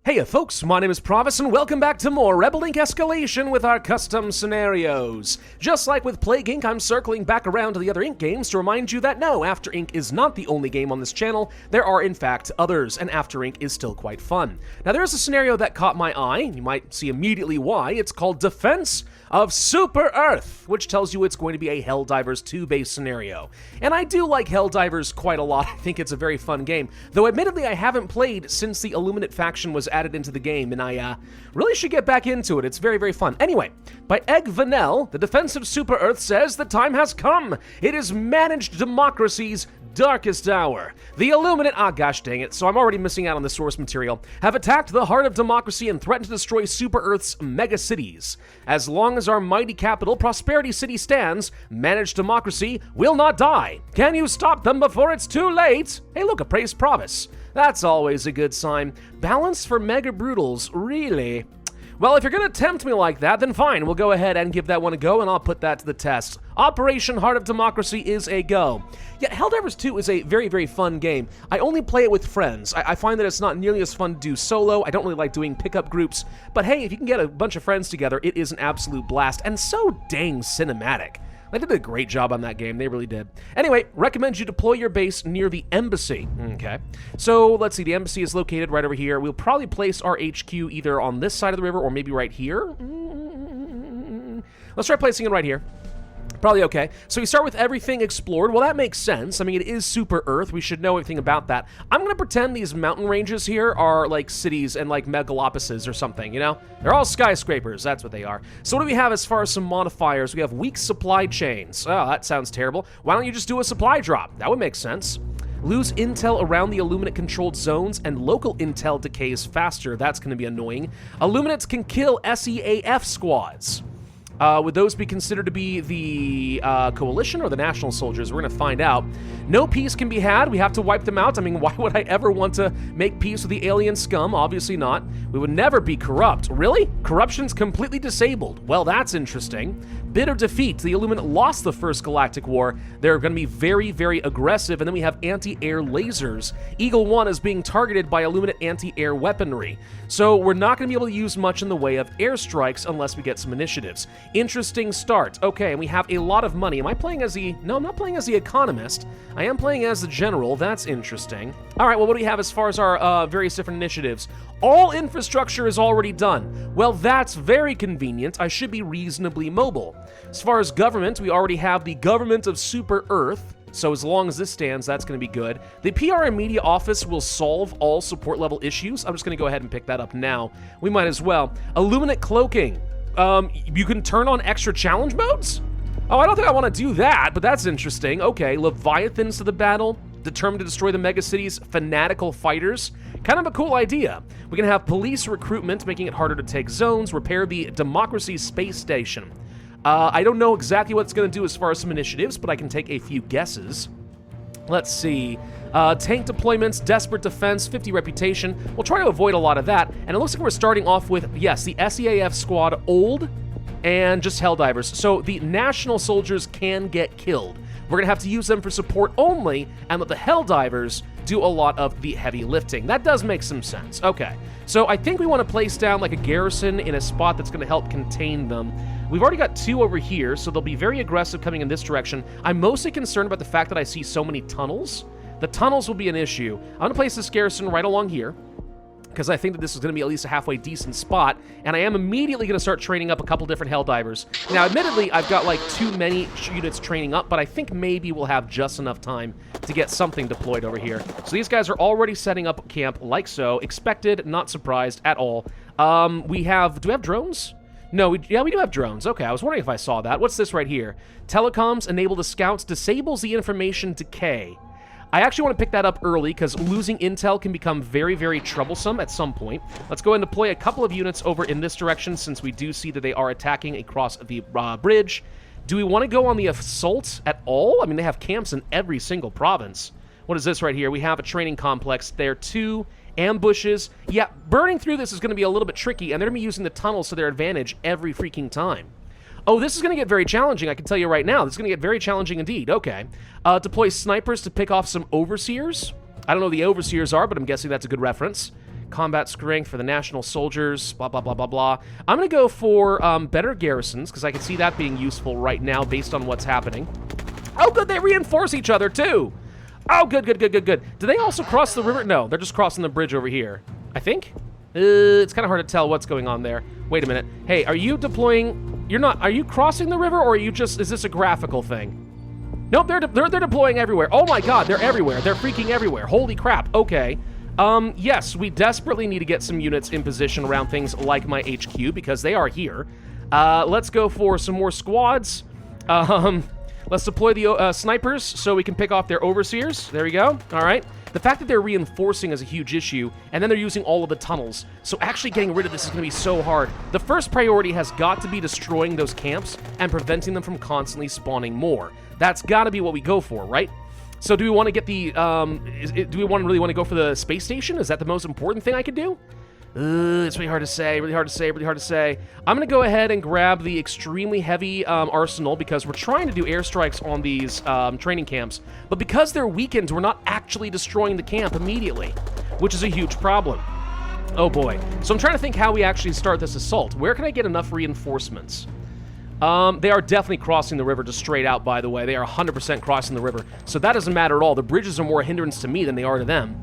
Hey folks, my name is Pravus and welcome back to more Rebel Inc. Escalation with our custom scenarios. Just like with Plague Inc., I'm circling back around to the other Inc. games to remind you that no, After Inc. is not the only game on this channel. There are in fact others, and After Inc. is still quite fun. Now there's a scenario that caught my eye, and you might see immediately why. It's called Defense of Super Earth, which tells you it's going to be a Helldivers 2 based scenario. And I do like Helldivers quite a lot. I think it's a very fun game, though admittedly I haven't played since the Illuminate faction was added into the game, and I really should get back into it. It's very, very fun. Anyway, by Egg Vanel, the Defense of Super Earth says the time has come. It is managed democracy's darkest hour. The Illuminate, gosh dang it, so I'm already missing out on the source material, have attacked the heart of democracy and threatened to destroy Super Earth's mega cities. As long as our mighty capital, Prosperity City, stands, managed democracy will not die. Can you stop them before it's too late? Hey look, a praised Pravus. That's always a good sign. Balance for mega brutals, really? Well, if you're gonna tempt me like that, then fine, we'll go ahead and give that one a go, and I'll put that to the test. Operation Heart of Democracy is a go. Yeah, Helldivers 2 is a very, very fun game. I only play it with friends. I find that it's not nearly as fun to do solo. I don't really like doing pickup groups, but hey, if you can get a bunch of friends together, it is an absolute blast, and so dang cinematic. They did a great job on that game, they really did. Anyway, recommend you deploy your base near the embassy. Okay, so let's see, the embassy is located right over here. We'll probably place our HQ either on this side of the river or maybe right here. Let's try placing it right here. Probably okay. So we start with everything explored. Well, that makes sense. I mean, it is Super Earth. We should know everything about that. I'm going to pretend these mountain ranges here are like cities and like megalopolises or something, you know? They're all skyscrapers. That's what they are. So what do we have as far as some modifiers? We have weak supply chains. Oh, that sounds terrible. Why don't you just do a supply drop? That would make sense. Lose intel around the Illuminate-controlled zones, and local intel decays faster. That's going to be annoying. Illuminates can kill SEAF squads. Would those be considered to be the coalition or the national soldiers? We're going to find out. No peace can be had. We have to wipe them out. I mean, why would I ever want to make peace with the alien scum? Obviously not. We would never be corrupt. Really? Corruption's completely disabled. Well, that's interesting. Bitter defeat. The Illuminate lost the First Galactic War. They're going to be very, very aggressive. And then we have anti-air lasers. Eagle 1 is being targeted by Illuminate anti-air weaponry. So we're not going to be able to use much in the way of airstrikes unless we get some initiatives. Interesting start. Okay, and we have a lot of money. Am I playing as the... No, I'm not playing as the economist. I am playing as the general. That's interesting. All right, well, what do we have as far as our various different initiatives? All infrastructure is already done. Well, that's very convenient. I should be reasonably mobile. As far as government, we already have the Government of Super Earth. So as long as this stands, that's going to be good. The PR and Media Office will solve all support level issues. I'm just going to go ahead and pick that up now. We might as well. Illuminate Cloaking. You can turn on extra challenge modes? Oh, I don't think I want to do that, but that's interesting. Okay, Leviathans to the battle. Determined to destroy the megacities, fanatical fighters. Kind of a cool idea. We can have police recruitment, making it harder to take zones. Repair the Democracy Space Station. I don't know exactly what it's going to do as far as some initiatives, but I can take a few guesses. Let's see. Tank deployments, desperate defense, 50 reputation. We'll try to avoid a lot of that. And it looks like we're starting off with, yes, the SEAF squad, old, and just Helldivers. So the national soldiers can get killed. We're going to have to use them for support only, and let the Helldivers do a lot of the heavy lifting. That does make some sense. Okay, so I think we want to place down like a garrison in a spot that's going to help contain them. We've already got two over here, so they'll be very aggressive coming in this direction. I'm mostly concerned about the fact that I see so many tunnels. The tunnels will be an issue. I'm going to place this garrison right along here, because I think that this is going to be at least a halfway decent spot, and I am immediately going to start training up a couple different Helldivers. Now, admittedly, I've got like too many units training up, but I think maybe we'll have just enough time to get something deployed over here. So these guys are already setting up camp like so. Expected, not surprised at all. Do we have drones? No, we do have drones. Okay, I was wondering if I saw that. What's this right here? Telecoms enable the scouts, disables the information decay. I actually want to pick that up early because losing intel can become very, very troublesome at some point. Let's go and deploy a couple of units over in this direction since we do see that they are attacking across the bridge. Do we want to go on the assault at all? I mean, they have camps in every single province. What is this right here? We have a training complex there too. Ambushes. Yeah, burning through this is going to be a little bit tricky, and they're going to be using the tunnels to their advantage every freaking time. Oh, this is going to get very challenging, I can tell you right now. This is going to get very challenging indeed. Okay. Deploy snipers to pick off some overseers. I don't know who the overseers are, but I'm guessing that's a good reference. Combat strength for the national soldiers, blah, blah, blah, blah, blah. I'm going to go for better garrisons, because I can see that being useful right now based on what's happening. Oh, good, they reinforce each other, too. Oh, good, good, good, good, good. Do they also cross the river? No, they're just crossing the bridge over here, I think. It's kind of hard to tell what's going on there. Wait a minute. Hey, are you deploying? You're not. Are you crossing the river, or are you just? Is this a graphical thing? Nope, they're deploying everywhere. Oh my God, they're everywhere. They're freaking everywhere. Holy crap. Okay. Yes, we desperately need to get some units in position around things like my HQ because they are here. Let's go for some more squads. Let's deploy the snipers so we can pick off their overseers. There we go. All right. The fact that they're reinforcing is a huge issue, and then they're using all of the tunnels. So actually getting rid of this is going to be so hard. The first priority has got to be destroying those camps and preventing them from constantly spawning more. That's got to be what we go for, right? So do we want to get the, do we really want to go for the space station? Is that the most important thing I could do? It's really hard to say, really hard to say, really hard to say. I'm going to go ahead and grab the extremely heavy arsenal because we're trying to do airstrikes on these training camps. But because they're weakened, we're not actually destroying the camp immediately, which is a huge problem. Oh boy. So I'm trying to think how we actually start this assault. Where can I get enough reinforcements? They are definitely crossing the river just straight out, by the way. They are 100% crossing the river. So that doesn't matter at all. The bridges are more a hindrance to me than they are to them.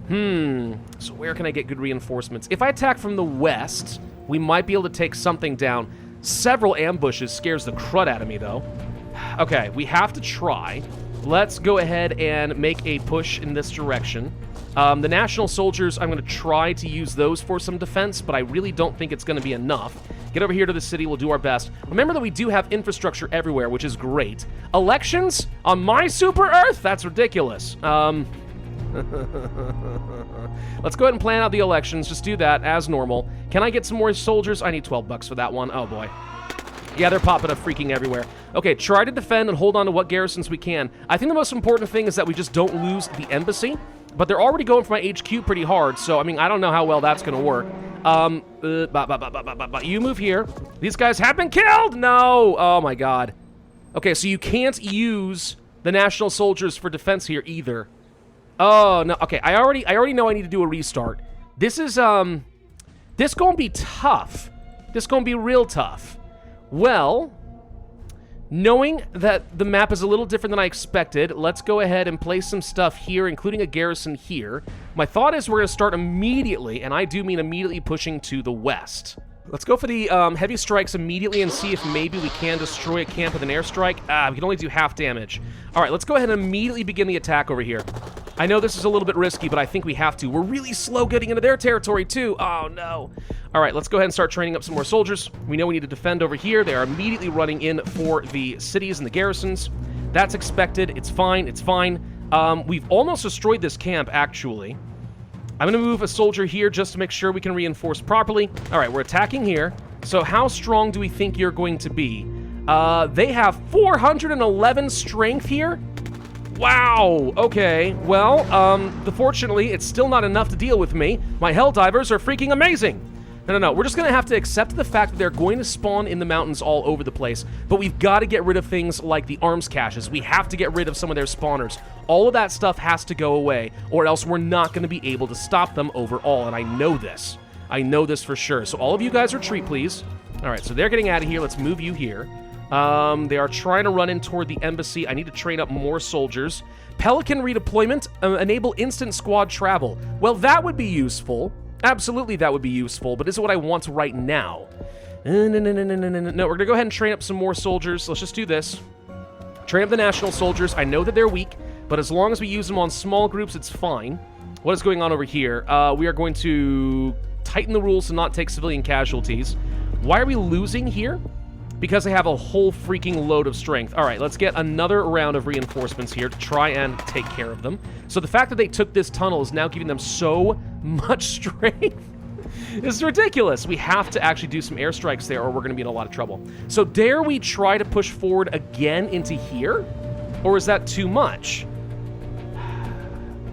So where can I get good reinforcements? If I attack from the west, we might be able to take something down. Several ambushes scares the crud out of me, though. Okay, we have to try. Let's go ahead and make a push in this direction. The national soldiers, I'm going to try to use those for some defense, but I really don't think it's going to be enough. Get over here to the city. We'll do our best. Remember that we do have infrastructure everywhere, which is great. Elections on my super Earth? That's ridiculous. Let's go ahead and plan out the elections. Just do that as normal. Can I get some more soldiers? I need 12 bucks for that one. Oh, boy. Yeah, they're popping up freaking everywhere. Okay, try to defend and hold on to what garrisons we can. I think the most important thing is that we just don't lose the embassy, but they're already going for my HQ pretty hard, so, I mean, I don't know how well that's going to work. You move here. These guys have been killed! No! Oh, my God. Okay, so you can't use the national soldiers for defense here either. Oh, no. Okay, I already know I need to do a restart. This is, this gonna be tough. This gonna be real tough. Well, knowing that the map is a little different than I expected, let's go ahead and place some stuff here, including a garrison here. My thought is we're gonna start immediately, and I do mean immediately pushing to the west. Let's go for the heavy strikes immediately and see if maybe we can destroy a camp with an airstrike. We can only do half damage. All right, let's go ahead and immediately begin the attack over here. I know this is a little bit risky, but I think we have to. We're really slow getting into their territory, too. Oh, no. All right, let's go ahead and start training up some more soldiers. We know we need to defend over here. They are immediately running in for the cities and the garrisons. That's expected. It's fine. It's fine. We've almost destroyed this camp, actually. I'm going to move a soldier here just to make sure we can reinforce properly. All right, we're attacking here. So how strong do we think you're going to be? They have 411 strength here. Wow, okay. Well, fortunately, it's still not enough to deal with me. My Helldivers are freaking amazing. No. We're just going to have to accept the fact that they're going to spawn in the mountains all over the place. But we've got to get rid of things like the arms caches. We have to get rid of some of their spawners. All of that stuff has to go away, or else we're not going to be able to stop them overall. And I know this. I know this for sure. So all of you guys retreat, please. All right, so they're getting out of here. Let's move you here. They are trying to run in toward the embassy. I need to train up more soldiers. Pelican redeployment, enable instant squad travel. Well, that would be useful. Absolutely, that would be useful, but is it what I want right now? No, we're going to go ahead and train up some more soldiers. Let's just do this. Train up the national soldiers. I know that they're weak, but as long as we use them on small groups, it's fine. What is going on over here? We are going to tighten the rules to not take civilian casualties. Why are we losing here? Because they have a whole freaking load of strength. All right, let's get another round of reinforcements here to try and take care of them. So the fact that they took this tunnel is now giving them so much strength. It's ridiculous. We have to actually do some airstrikes there or we're going to be in a lot of trouble. So dare we try to push forward again into here? Or is that too much?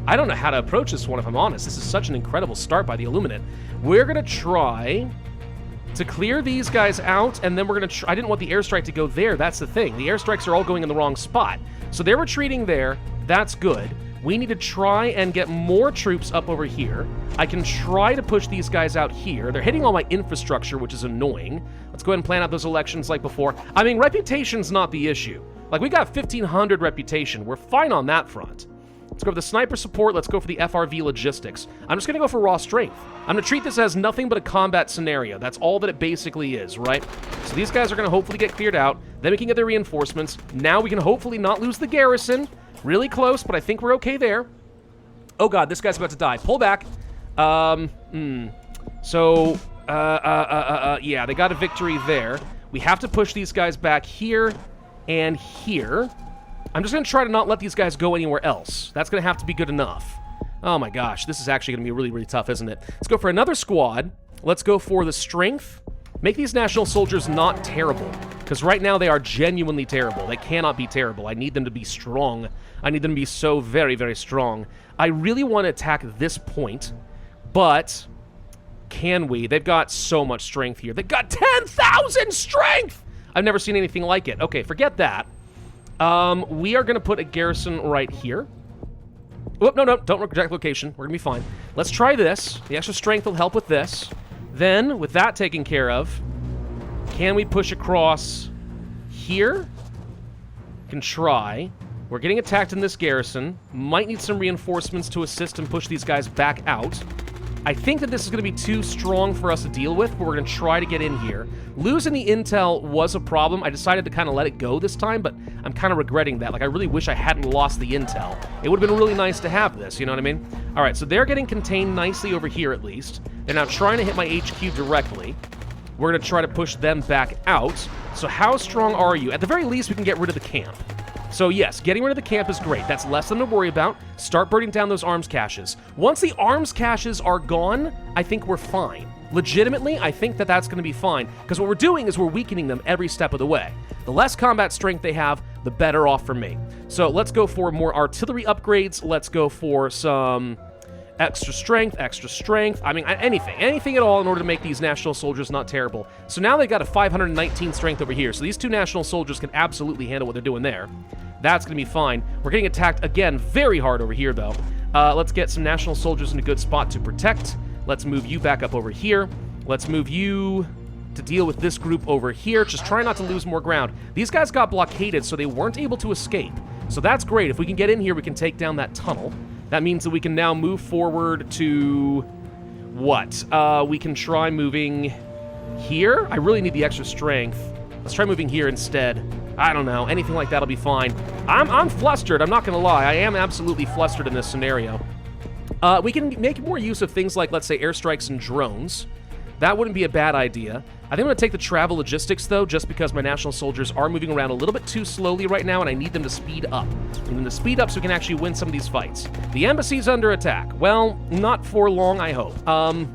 I don't know how to approach this one, if I'm honest. This is such an incredible start by the Illuminate. We're going to try to clear these guys out, and then we're going to I didn't want the airstrike to go there. That's the thing. The airstrikes are all going in the wrong spot. So they're retreating there. That's good. We need to try and get more troops up over here. I can try to push these guys out here. They're hitting all my infrastructure, which is annoying. Let's go ahead and plan out those elections like before. I mean, reputation's not the issue. Like, we got 1,500 reputation. We're fine on that front. Let's go for the sniper support. Let's go for the FRV logistics. I'm just going to go for raw strength. I'm going to treat this as nothing but a combat scenario. That's all that it basically is, right? So these guys are going to hopefully get cleared out. Then we can get their reinforcements. Now we can hopefully not lose the garrison. Really close, but I think we're okay there. Oh god, this guy's about to die. Pull back. Yeah, they got a victory there. We have to push these guys back here and here. I'm just going to try to not let these guys go anywhere else. That's going to have to be good enough. Oh my gosh, this is actually going to be really, really tough, isn't it? Let's go for another squad. Let's go for the strength. Make these national soldiers not terrible, because right now they are genuinely terrible. They cannot be terrible. I need them to be strong. I need them to be so very, very strong. I really want to attack this point, but can we? They've got so much strength here. They've got 10,000 strength! I've never seen anything like it. Okay, forget that. We are going to put a garrison right here. Whoop, no, don't reject location. We're going to be fine. Let's try this. The extra strength will help with this. Then, with that taken care of, can we push across here? Can try. We're getting attacked in this garrison. Might need some reinforcements to assist and push these guys back out. I think that this is going to be too strong for us to deal with, but we're going to try to get in here. Losing the intel was a problem. I decided to kind of let it go this time, but I'm kind of regretting that. Like, I really wish I hadn't lost the intel. It would have been really nice to have this, you know what I mean? All right, so they're getting contained nicely over here, at least. They're now trying to hit my HQ directly. We're going to try to push them back out. So how strong are you? At the very least, we can get rid of the camp. So yes, getting rid of the camp is great. That's less than to worry about. Start burning down those arms caches. Once the arms caches are gone, I think we're fine. Legitimately, I think that that's going to be fine, because what we're doing is we're weakening them every step of the way. The less combat strength they have, the better off for me. So let's go for more artillery upgrades. Let's go for some extra strength. I mean, anything at all in order to make these national soldiers not terrible. So now they've got a 519 strength over here. So these two national soldiers can absolutely handle what they're doing there. That's going to be fine. We're getting attacked again very hard over here, though. Let's get some national soldiers in a good spot to protect. Let's move you back up over here. Let's move you to deal with this group over here. Just try not to lose more ground. These guys got blockaded, so they weren't able to escape. So that's great. If we can get in here, we can take down that tunnel. That means that we can now move forward to what? We can try moving here. I really need the extra strength. Let's try moving here instead. I don't know. Anything like that'll be fine. I'm flustered. I'm not going to lie. I am absolutely flustered in this scenario. We can make more use of things like, let's say, airstrikes and drones. That wouldn't be a bad idea. I think I'm going to take the travel logistics, though, just because my national soldiers are moving around a little bit too slowly right now, and I need them to speed up. I need them to speed up so we can actually win some of these fights. The embassy's under attack. Well, not for long, I hope. I'm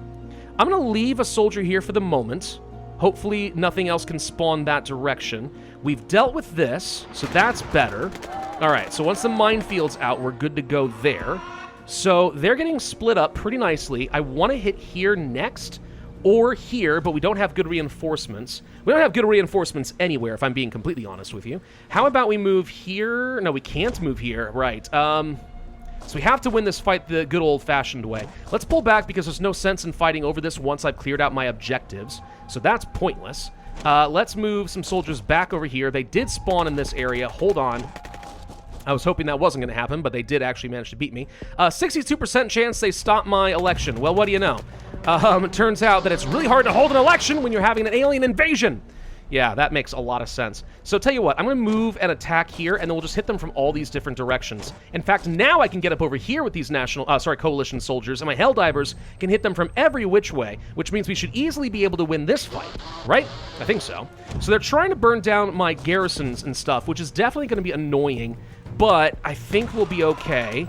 going to leave a soldier here for the moment. Hopefully, nothing else can spawn that direction. We've dealt with this, so that's better. All right, so once the minefield's out, we're good to go there. So they're getting split up pretty nicely. I want to hit here next, or here, but we don't have good reinforcements. We don't have good reinforcements anywhere, if I'm being completely honest with you. How about we move here? No, we can't move here. Right. So we have to win this fight the good old-fashioned way. Let's pull back because there's no sense in fighting over this once I've cleared out my objectives. So that's pointless. Let's move some soldiers back over here. They did spawn in this area. Hold on. I was hoping that wasn't going to happen, but they did actually manage to beat me. 62% chance they stop my election. Well, what do you know? It turns out that it's really hard to hold an election when you're having an alien invasion. Yeah, that makes a lot of sense. So tell you what, I'm going to move and attack here, and then we'll just hit them from all these different directions. In fact, now I can get up over here with these coalition soldiers, and my Helldivers can hit them from every which way, which means we should easily be able to win this fight, right? I think so. So they're trying to burn down my garrisons and stuff, which is definitely going to be annoying, but I think we'll be okay.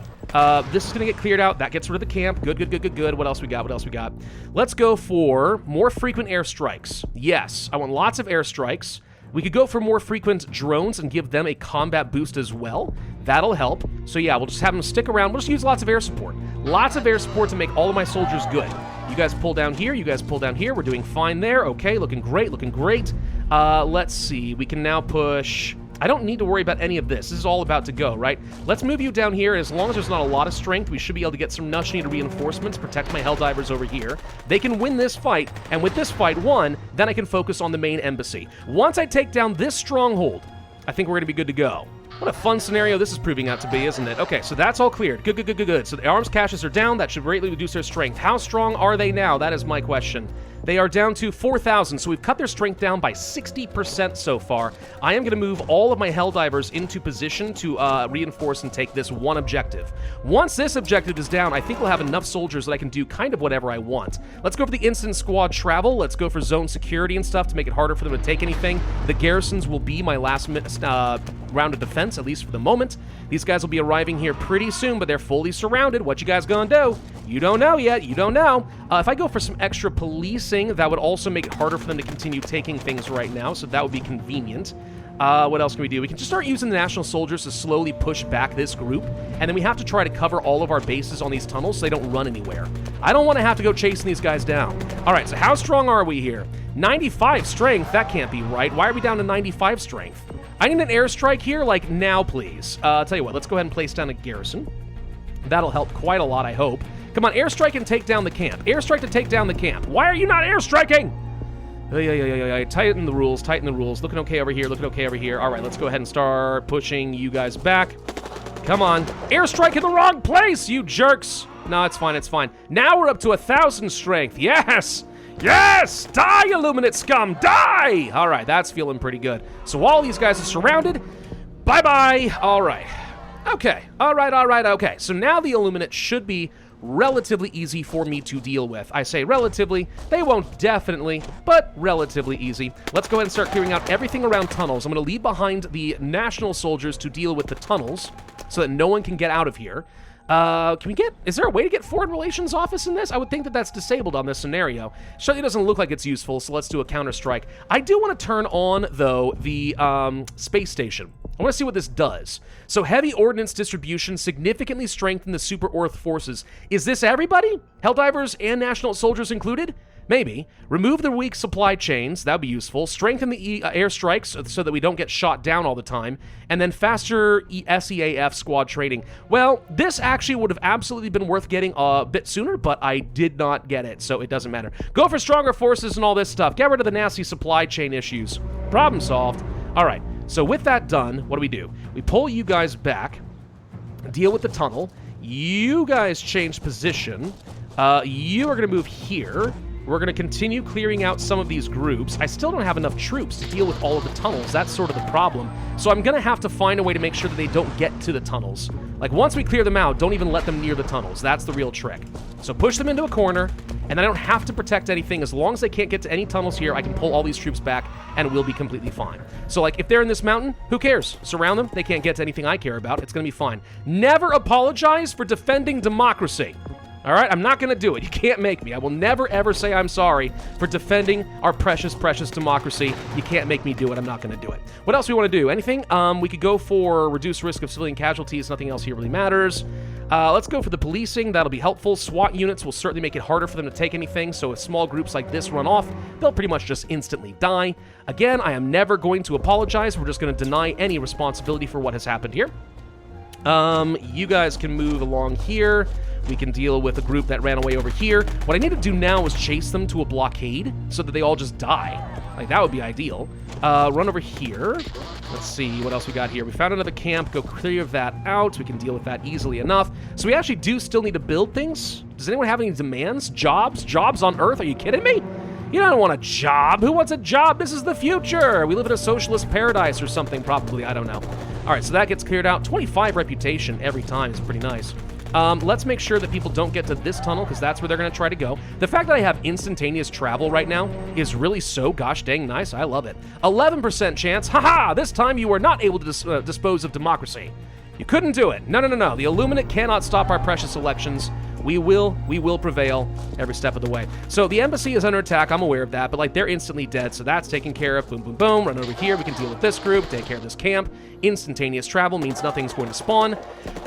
This is going to get cleared out. That gets rid of the camp. Good. What else we got? Let's go for more frequent airstrikes. Yes, I want lots of airstrikes. We could go for more frequent drones and give them a combat boost as well. That'll help. So yeah, we'll just have them stick around. We'll just use lots of air support. Lots of air support to make all of my soldiers good. You guys pull down here. You guys pull down here. We're doing fine there. Okay, looking great. Let's see. We can now push I don't need to worry about any of this. This is all about to go, right? Let's move you down here. As long as there's not a lot of strength, we should be able to get some much-needed reinforcements, protect my Helldivers over here. They can win this fight, and with this fight won, then I can focus on the main embassy. Once I take down this stronghold, I think we're going to be good to go. What a fun scenario this is proving out to be, isn't it? Okay, so that's all cleared. Good, good, good, good, good. So the arms caches are down. That should greatly reduce their strength. How strong are they now? That is my question. They are down to 4,000, so we've cut their strength down by 60% so far. I am going to move all of my Helldivers into position to reinforce and take this one objective. Once this objective is down, I think we'll have enough soldiers that I can do kind of whatever I want. Let's go for the instant squad travel. Let's go for zone security and stuff to make it harder for them to take anything. The garrisons will be my last round of defense, at least for the moment. These guys will be arriving here pretty soon, but they're fully surrounded. What you guys gonna do? You don't know yet. You don't know. If I go for some extra policing, that would also make it harder for them to continue taking things right now, so that would be convenient. What else can we do? We can just start using the National Soldiers to slowly push back this group, and then we have to try to cover all of our bases on these tunnels so they don't run anywhere. I don't want to have to go chasing these guys down. All right, so how strong are we here? 95 strength? That can't be right. Why are we down to 95 strength? I need an airstrike here, like, now, please. I'll tell you what, let's go ahead and place down a garrison. That'll help quite a lot, I hope. Come on, airstrike and take down the camp. Airstrike to take down the camp. Why are you not airstriking? Tighten the rules, tighten the rules. Looking okay over here, looking okay over here. All right, let's go ahead and start pushing you guys back. Come on. Airstrike in the wrong place, you jerks. No, it's fine, it's fine. Now we're up to 1,000 strength. Yes! Yes! Die, Illuminate scum! Die! All right, that's feeling pretty good. So all these guys are surrounded. Bye-bye. All right. Okay. All right, okay. So now the Illuminate should be relatively easy for me to deal with. I say relatively. They won't definitely, but relatively easy. Let's go ahead and start clearing out everything around tunnels. I'm going to leave behind the National Soldiers to deal with the tunnels so that no one can get out of here. Is there a way to get Foreign Relations Office in this? I would think that that's disabled on this scenario. Certainly doesn't look like it's useful, so let's do a counterstrike. I do want to turn on, though, the space station. I want to see what this does. So heavy ordnance distribution significantly strengthened the super Earth forces. Is this everybody? Helldivers and National Soldiers included? Maybe. Remove the weak supply chains. That would be useful. Strengthen the airstrikes so that we don't get shot down all the time. And then faster SEAF squad training. Well, this actually would have absolutely been worth getting a bit sooner, but I did not get it, so it doesn't matter. Go for stronger forces and all this stuff. Get rid of the nasty supply chain issues. Problem solved. All right. So with that done, what do? We pull you guys back, deal with the tunnel. You guys change position. You are going to move here. We're going to continue clearing out some of these groups. I still don't have enough troops to deal with all of the tunnels. That's sort of the problem. So I'm going to have to find a way to make sure that they don't get to the tunnels. Like, once we clear them out, don't even let them near the tunnels. That's the real trick. So push them into a corner, and then I don't have to protect anything. As long as they can't get to any tunnels here, I can pull all these troops back, and we'll be completely fine. So, like, if they're in this mountain, who cares? Surround them. They can't get to anything I care about. It's going to be fine. Never apologize for defending democracy. All right, I'm not going to do it. You can't make me. I will never, ever say I'm sorry for defending our precious, precious democracy. You can't make me do it. I'm not going to do it. What else do we want to do? Anything? We could go for reduced risk of civilian casualties. Nothing else here really matters. Let's go for the policing. That'll be helpful. SWAT units will certainly make it harder for them to take anything, so if small groups like this run off, they'll pretty much just instantly die. Again, I am never going to apologize. We're just going to deny any responsibility for what has happened here. You guys can move along here. We can deal with a group that ran away over here. What I need to do now is chase them to a blockade so that they all just die. Like, that would be ideal. Run over here. Let's see what else we got here. We found another camp. Go clear that out. We can deal with that easily enough. So we actually do still need to build things. Does anyone have any demands? Jobs? Jobs on Earth? Are you kidding me? You don't want a job. Who wants a job? This is the future. We live in a socialist paradise or something, probably. I don't know. All right, so that gets cleared out. 25 reputation every time is pretty nice. Let's make sure that people don't get to this tunnel, because that's where they're going to try to go. The fact that I have instantaneous travel right now is really so gosh dang nice. I love it. 11% chance. Haha! This time you were not able to dispose of democracy. You couldn't do it. No. The Illuminate cannot stop our precious elections. We will prevail every step of the way. So the embassy is under attack. I'm aware of that, but like, they're instantly dead, so that's taken care of. Boom, boom, boom. Run over here. We can deal with this group. Take care of this camp. Instantaneous travel means nothing's going to spawn.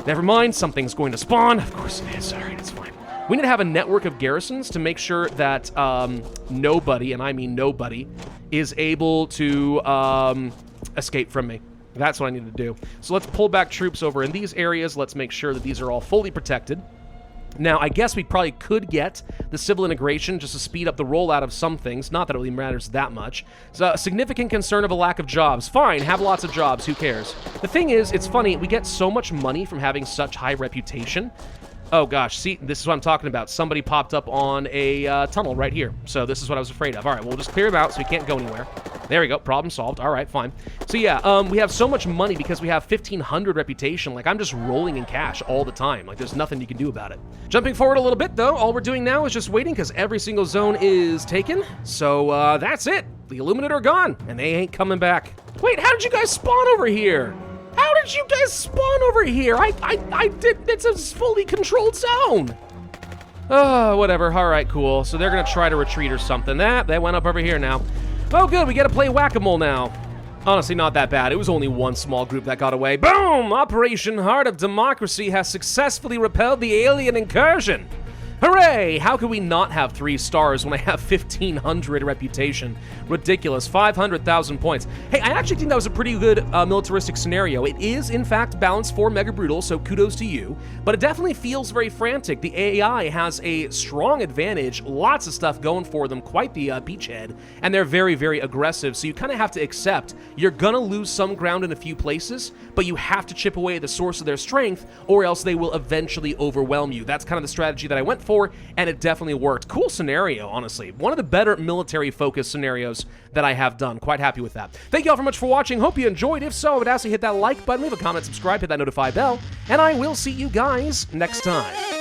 Never mind, something's going to spawn. Of course it is. All right, it's fine. We need to have a network of garrisons to make sure that nobody, and I mean nobody, is able to escape from me. That's what I need to do. So let's pull back troops over in these areas. Let's make sure that these are all fully protected. Now, I guess we probably could get the civil integration just to speed up the rollout of some things. Not that it really matters that much. So, a significant concern of a lack of jobs. Fine, have lots of jobs. Who cares? The thing is, it's funny. We get so much money from having such high reputation. Oh, gosh. See, this is what I'm talking about. Somebody popped up on a tunnel right here. So this is what I was afraid of. All right, we'll just clear him out so he can't go anywhere. There we go. Problem solved. All right, fine. So yeah, we have so much money because we have 1,500 reputation. Like, I'm just rolling in cash all the time. Like, there's nothing you can do about it. Jumping forward a little bit, though, all we're doing now is just waiting because every single zone is taken. So that's it. The Illuminate are gone, and they ain't coming back. Wait, how did you guys spawn over here? How did you guys spawn over here? I did. It's a fully controlled zone. Oh, whatever. All right, cool. So they're gonna try to retreat or something. They went up over here now. Oh, good. We get to play whack-a-mole now. Honestly, not that bad. It was only one small group that got away. Boom! Operation Heart of Democracy has successfully repelled the alien incursion. Hooray! How could we not have 3 stars when I have 1,500 reputation? Ridiculous. 500,000 points. Hey, I actually think that was a pretty good militaristic scenario. It is, in fact, balanced for Mega Brutal, so kudos to you. But it definitely feels very frantic. The AI has a strong advantage. Lots of stuff going for them. Quite the beachhead. And they're very, very aggressive, so you kind of have to accept you're gonna lose some ground in a few places, but you have to chip away at the source of their strength, or else they will eventually overwhelm you. That's kind of the strategy that I went for, and it definitely worked. Cool scenario, honestly. One of the better military-focused scenarios that I have done. Quite happy with that. Thank you all very much for watching. Hope you enjoyed. If so, I would ask you to hit that like button, leave a comment, subscribe, hit that notify bell, and I will see you guys next time.